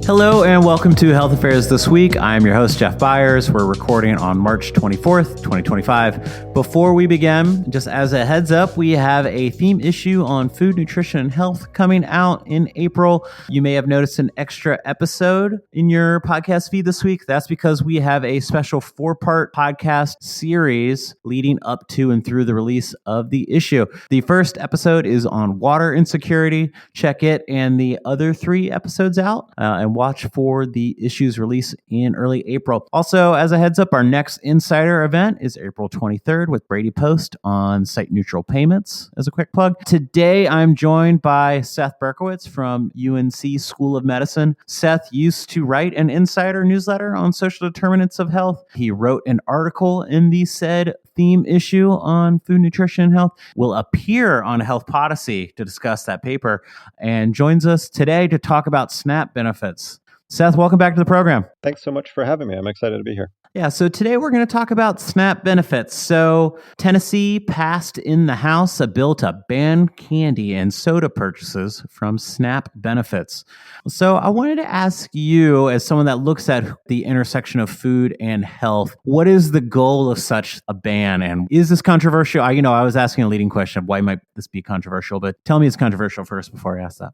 Hello and welcome to Health Affairs This Week. I'm your host, Jeff Byers. We're recording on March 24th, 2025. Before we begin, just as a heads up, we have a theme issue on food, nutrition, and health coming out in April. You may have noticed an extra episode in your podcast feed this week. That's because we have a special 4-part podcast series leading up to and through the release of the issue. The first episode is on water insecurity. Check it and the other 3 episodes out and watch for the issue's release in early April. Also, as a heads up, our next Insider event is April 23rd with Brady Post on site-neutral payments, as a quick plug. Today, I'm joined by Seth Berkowitz from UNC School of Medicine. Seth used to write an Insider newsletter on social determinants of health. He wrote an article in the said theme issue on food, nutrition, and health, will appear on Health Policy to discuss that paper, and joins us today to talk about SNAP benefits. Seth, welcome back to the program. Thanks so much for having me. I'm excited to be here. Yeah, so today we're going to talk about SNAP benefits. So Tennessee passed in the House a bill to ban candy and soda purchases from SNAP benefits. So I wanted to ask you, as someone that looks at the intersection of food and health, what is the goal of such a ban? And is this controversial? I was asking a leading question of why might this be controversial, but tell me it's controversial first before I ask that.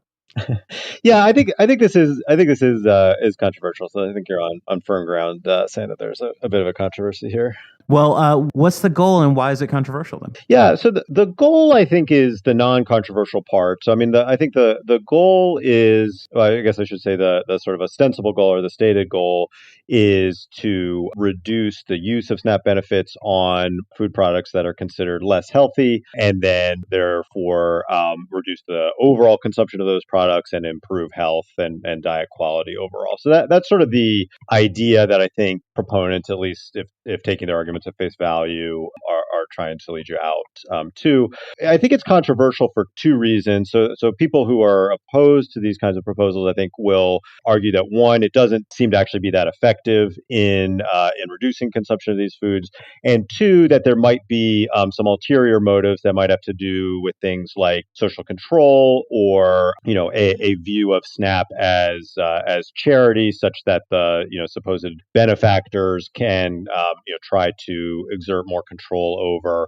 Yeah, I think this is controversial. So I think you're on firm ground saying that there's a bit of a controversy here. Well, what's the goal and why is it controversial then? Yeah, so the goal, I think, is the non-controversial part. So, I mean, I think the goal is, well, I guess I should say the sort of ostensible goal or the stated goal is to reduce the use of SNAP benefits on food products that are considered less healthy, and then therefore reduce the overall consumption of those products and improve health and diet quality overall. So that's sort of the idea that I think proponents, at least if taking their arguments at face value, are trying to lead you out to. I think it's controversial for 2 reasons. So people who are opposed to these kinds of proposals, I think, will argue that, one, it doesn't seem to actually be that effective in reducing consumption of these foods, and 2, that there might be some ulterior motives that might have to do with things like social control or a view of SNAP as charity, such that the supposed benefactors can try to exert more control over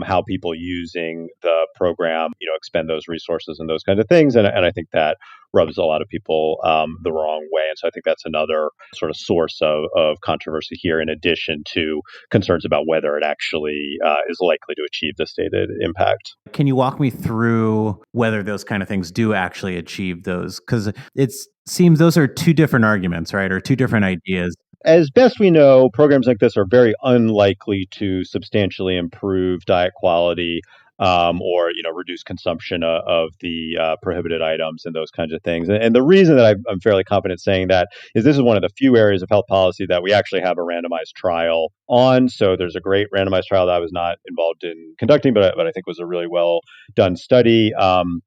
how people using the program expend those resources and those kinds of things, and I think that rubs a lot of people the wrong way. And so I think that's another sort of source of controversy here, in addition to concerns about whether it actually is likely to achieve the stated impact. Can you walk me through whether those kind of things do actually achieve those? Because it seems those are 2 different arguments, right? Or 2 different ideas. As best we know, programs like this are very unlikely to substantially improve diet quality or reduce consumption of the prohibited items and those kinds of things. And the reason that I'm fairly confident saying that is this is one of the few areas of health policy that we actually have a randomized trial on. So there's a great randomized trial that I was not involved in conducting, but I think was a really well done study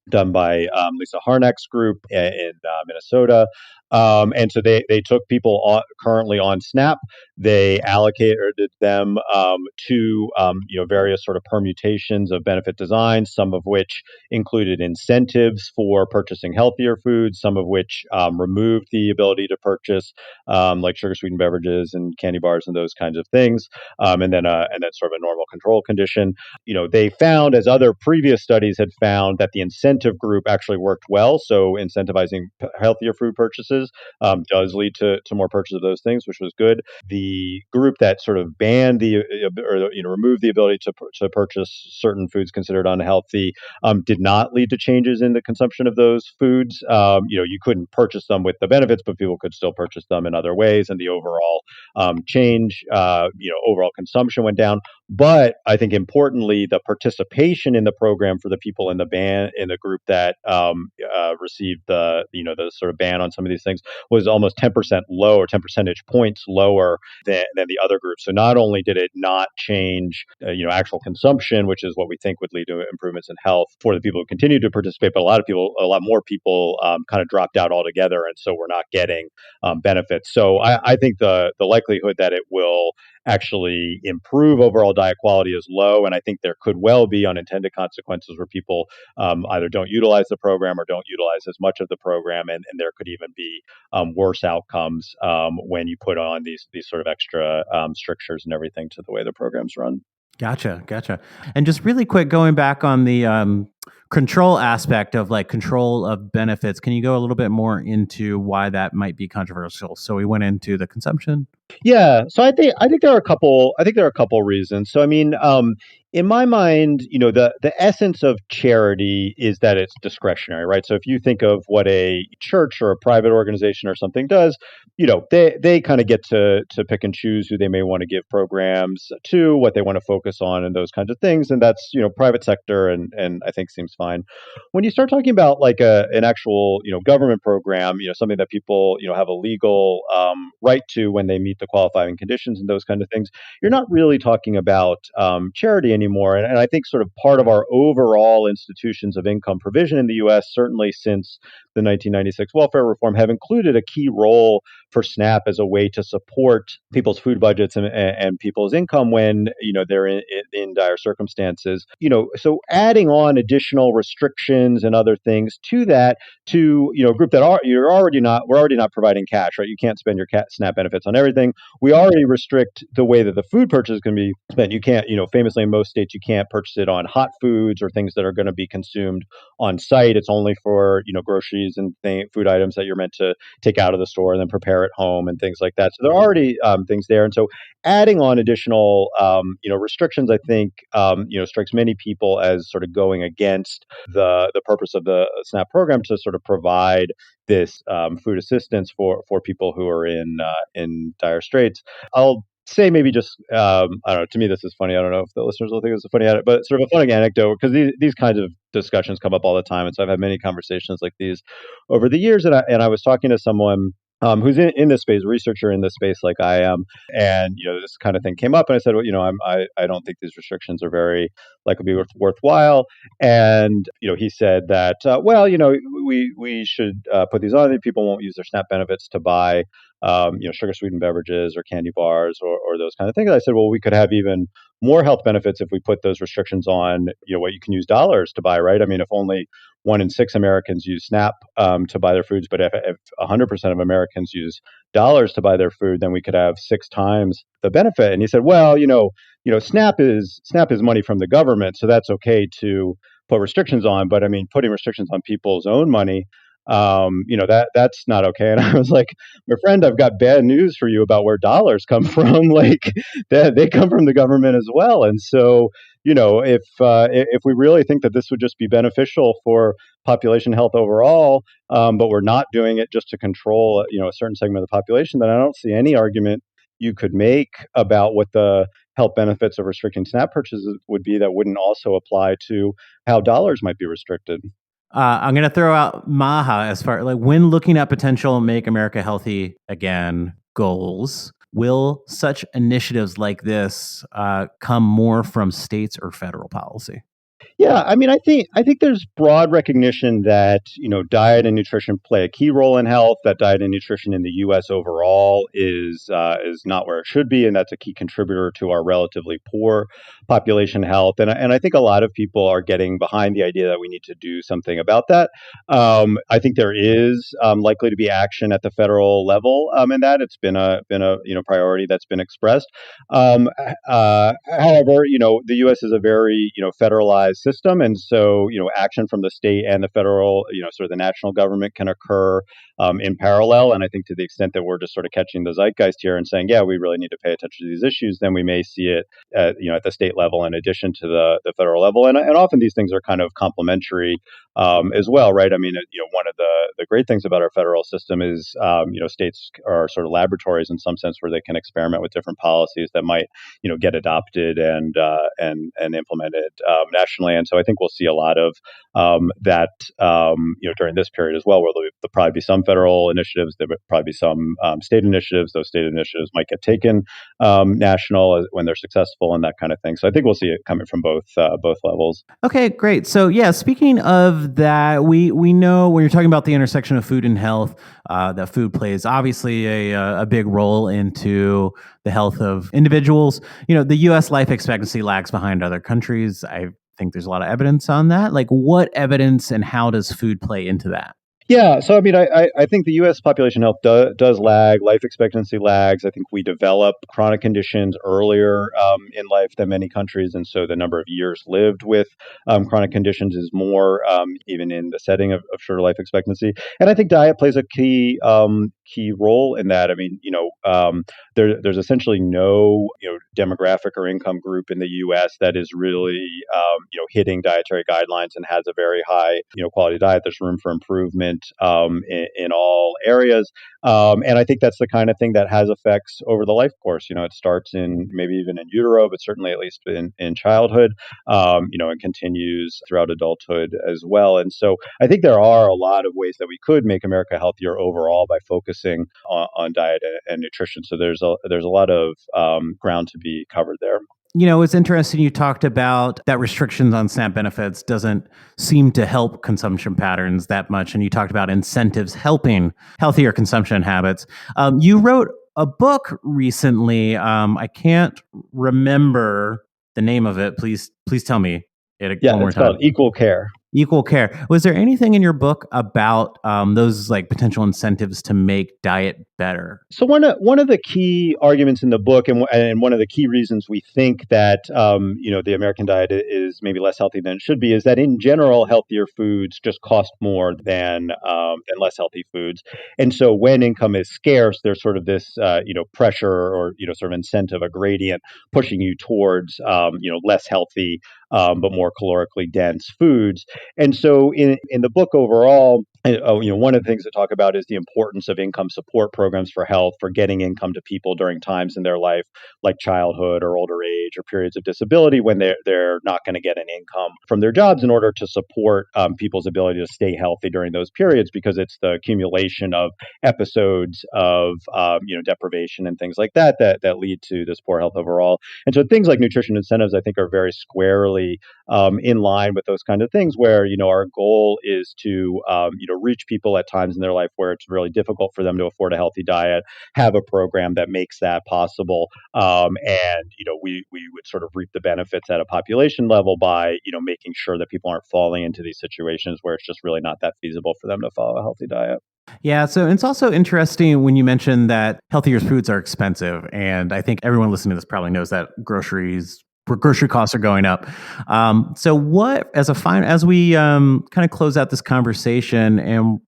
done by Lisa Harnack's group in Minnesota. And so they took people currently on SNAP. They allocated them to various sort of permutations of benefit design, some of which included incentives for purchasing healthier foods, some of which removed the ability to purchase like sugar sweetened beverages and candy bars and those kinds of things, and then sort of a normal control condition. They found, as other previous studies had found, that the incentive group actually worked well. So incentivizing healthier food purchases does lead to more purchase of those things, which was good. The group that sort of banned removed the ability to purchase certain foods considered unhealthy did not lead to changes in the consumption of those foods. You couldn't purchase them with the benefits, but people could still purchase them in other ways, and the overall overall consumption went down. But I think importantly, the participation in the program for the people in the group that received the sort of ban on some of these things was almost 10% low, or 10 percentage points lower than the other groups. So not only did it not change actual consumption, which is what we think would lead to improvements in health for the people who continue to participate, but a lot more people kind of dropped out altogether, and so we're not getting benefits. So I think the likelihood that it will actually improve overall diet quality is low. And I think there could well be unintended consequences where people either don't utilize the program or don't utilize as much of the program, and there could even be worse outcomes when you put on these sort of extra strictures and everything to the way the program's run. Gotcha. And just really quick, going back on the control aspect of like control of benefits, can you go a little bit more into why that might be controversial? So we went into the consumption. Yeah, so I think there are a couple reasons. So I mean, in my mind, the essence of charity is that it's discretionary, right? So if you think of what a church or a private organization or something does, they kind of get to pick and choose who they may want to give programs to, what they want to focus on, and those kinds of things. And that's private sector, and I think seems fine. When you start talking about like an actual government program, something that people have a legal right to when they meet the qualifying conditions and those kind of things, you're not really talking about charity anymore. And I think sort of part of our overall institutions of income provision in the U.S., certainly since the 1996 welfare reform, have included a key role for SNAP as a way to support people's food budgets and people's income when they're in dire circumstances. So adding on additional restrictions and other things to that, to a group that we're already not providing cash, right? You can't spend your SNAP benefits on everything. We already restrict the way that the food purchase can be spent. You can't, famously in most states, you can't purchase it on hot foods or things that are going to be consumed on site. It's only for groceries and food items that you're meant to take out of the store and then prepare at home and things like that. So there are already things there, and so adding on additional restrictions, I think strikes many people as sort of going against the purpose of the SNAP program to sort of provide this food assistance for people who are in dire straits. I'll say maybe just I don't know. To me, this is funny. I don't know if the listeners will think it's a funny anecdote, but sort of a funny anecdote, because these kinds of discussions come up all the time, and so I've had many conversations like these over the years. And I was talking to someone who's in this space, a researcher in this space like I am, and this kind of thing came up, and I said, well, I don't think these restrictions are very likely to be worthwhile. And he said that well, we should put these on. People won't use their SNAP benefits to buy sugar sweetened beverages or candy bars or those kind of things. I said, well, we could have even more health benefits if we put those restrictions on what you can use dollars to buy, right? I mean, if only 1 in 6 Americans use SNAP to buy their foods, but if 100% of Americans use dollars to buy their food, then we could have 6 times the benefit. And he said, well, SNAP is money from the government, so that's okay to put restrictions on. But I mean, putting restrictions on people's own money, that's not okay. And I was like, my friend, I've got bad news for you about where dollars come from. Like they come from the government as well. And so, if we really think that this would just be beneficial for population health overall, but we're not doing it just to control, a certain segment of the population, then I don't see any argument you could make about what the health benefits of restricting SNAP purchases would be that wouldn't also apply to how dollars might be restricted. I'm going to throw out Maha as far like when looking at potential Make America Healthy Again goals. Will such initiatives like this come more from states or federal policy? Yeah, I mean, I think there's broad recognition that diet and nutrition play a key role in health. That diet and nutrition in the U.S. overall is not where it should be, and that's a key contributor to our relatively poor population health. And I think a lot of people are getting behind the idea that we need to do something about that. I think there is likely to be action at the federal level, and that it's been a priority that's been expressed. However, the U.S. is a very federalized system, and so action from the state and the federal, sort of the national government can occur in parallel. And I think to the extent that we're just sort of catching the zeitgeist here and saying, yeah, we really need to pay attention to these issues, then we may see it at the state level in addition to the federal level. And often these things are kind of complementary as well, right? I mean, one of the great things about our federal system is states are sort of laboratories in some sense where they can experiment with different policies that might get adopted and implemented nationally. nationally. And so I think we'll see a lot of that during this period as well, where there'll probably be some federal initiatives, there will probably be some state initiatives. Those state initiatives might get taken national when they're successful and that kind of thing. So I think we'll see it coming from both levels. Okay, great. So yeah, speaking of that, we know when you're talking about the intersection of food and health, that food plays obviously a big role into the health of individuals. The U.S. life expectancy lags behind other countries. I think there's a lot of evidence on that. Like, what evidence and how does food play into that? Yeah, so I mean, I think the U.S. population health does lag. Life expectancy lags. I think we develop chronic conditions earlier in life than many countries, and so the number of years lived with chronic conditions is more, even in the setting of shorter life expectancy. And I think diet plays a key role in that. I mean, there's essentially no demographic or income group in the U.S. that is really hitting dietary guidelines and has a very high quality diet. There's room for improvement in all areas. And I think that's the kind of thing that has effects over the life course. It starts in maybe even in utero, but certainly at least in childhood, and continues throughout adulthood as well. And so I think there are a lot of ways that we could make America healthier overall by focusing on diet and nutrition. So there's a lot of ground to be covered there. It's interesting you talked about that restrictions on SNAP benefits doesn't seem to help consumption patterns that much. And you talked about incentives helping healthier consumption habits. You wrote a book recently. I can't remember the name of it. Please tell me it one more it's time. Called Equal Care. Equal Care. Was there anything in your book about those like potential incentives to make diet better? So one of the key arguments in the book, and one of the key reasons we think that the American diet is maybe less healthy than it should be, is that in general, healthier foods just cost more than less healthy foods. And so when income is scarce, there's sort of this pressure or sort of incentive, a gradient pushing you towards less healthy but more calorically dense foods. And so in the book overall, one of the things to talk about is the importance of income support programs for health, for getting income to people during times in their life like childhood or older age or periods of disability when they're not going to get an income from their jobs, in order to support people's ability to stay healthy during those periods, because it's the accumulation of episodes of deprivation and things like that lead to this poor health overall. And so things like nutrition incentives, I think, are very squarely in line with those kind of things, where our goal is to reach people at times in their life where it's really difficult for them to afford a healthy diet, have a program that makes that possible, and we would sort of reap the benefits at a population level by making sure that people aren't falling into these situations where it's just really not that feasible for them to follow a healthy diet. Yeah, so it's also interesting when you mentioned that healthier foods are expensive, and I think everyone listening to this probably knows that grocery costs are going up. So what, as we kind of close out this conversation, and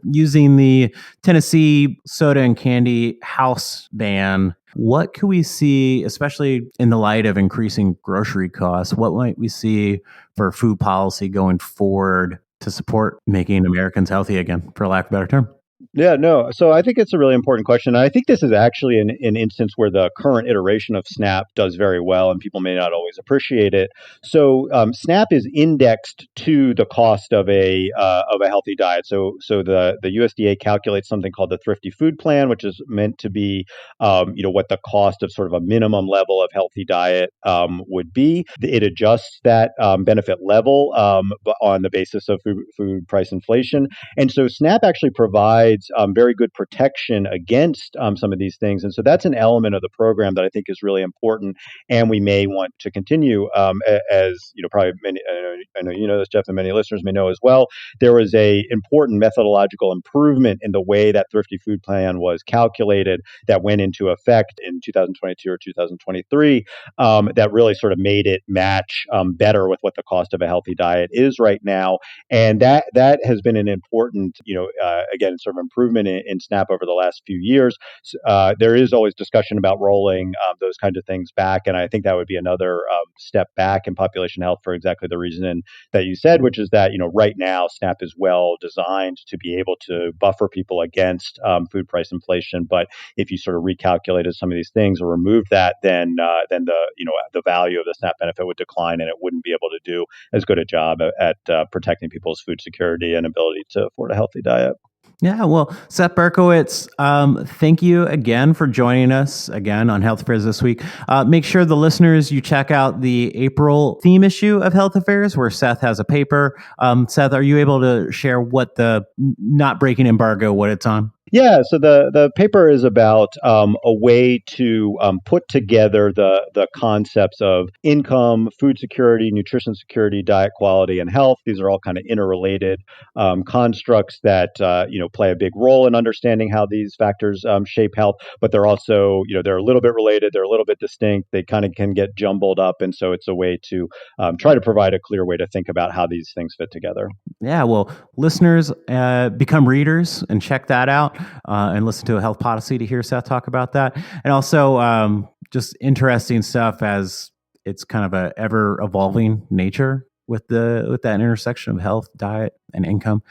using the Tennessee soda and candy house ban, what could we see, especially in the light of increasing grocery costs? What might we see for food policy going forward to support making Americans healthy again, for lack of a better term? Yeah, no. So I think it's a really important question. I think this is actually an instance where the current iteration of SNAP does very well, and people may not always appreciate it. So SNAP is indexed to the cost of a healthy diet. So the USDA calculates something called the Thrifty Food Plan, which is meant to be what the cost of sort of a minimum level of healthy diet would be. It adjusts that benefit level on the basis of food price inflation, and so SNAP actually provides very good protection against some of these things. And so that's an element of the program that I think is really important, and we may want to continue. As probably many, I know this, Jeff, and many listeners may know as well, there was a important methodological improvement in the way that Thrifty Food Plan was calculated that went into effect in 2022 or 2023, that really sort of made it match better with what the cost of a healthy diet is right now. And that has been an important, again, sort of improvement in SNAP over the last few years. There is always discussion about rolling those kinds of things back, and I think that would be another step back in population health for exactly the reason that you said, which is that right now SNAP is well designed to be able to buffer people against food price inflation. But if you sort of recalculated some of these things or removed that, then the value of the SNAP benefit would decline, and it wouldn't be able to do as good a job at protecting people's food security and ability to afford a healthy diet. Yeah, well, Seth Berkowitz, thank you again for joining us again on Health Affairs This Week. Make sure the listeners, you check out the April theme issue of Health Affairs where Seth has a paper. Seth, are you able to share what the not breaking embargo, what it's on? Yeah, so the paper is about a way to put together the concepts of income, food security, nutrition security, diet quality, and health. These are all kind of interrelated constructs that play a big role in understanding how these factors shape health. But they're also they're a little bit related, they're a little bit distinct. They kind of can get jumbled up, and so it's a way to try to provide a clear way to think about how these things fit together. Yeah, well, listeners, become readers and check that out. And listen to a health policy to hear Seth talk about that. And also just interesting stuff as it's kind of a ever evolving nature with that intersection of health, diet, and income.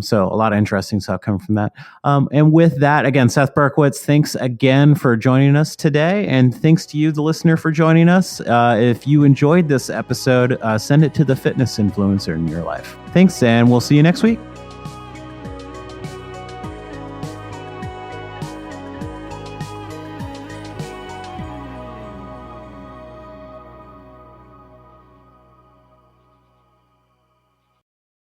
So a lot of interesting stuff coming from that. And with that, again, Seth Berkowitz, thanks again for joining us today. And thanks to you, the listener, for joining us. If you enjoyed this episode, send it to the fitness influencer in your life. Thanks, and we'll see you next week.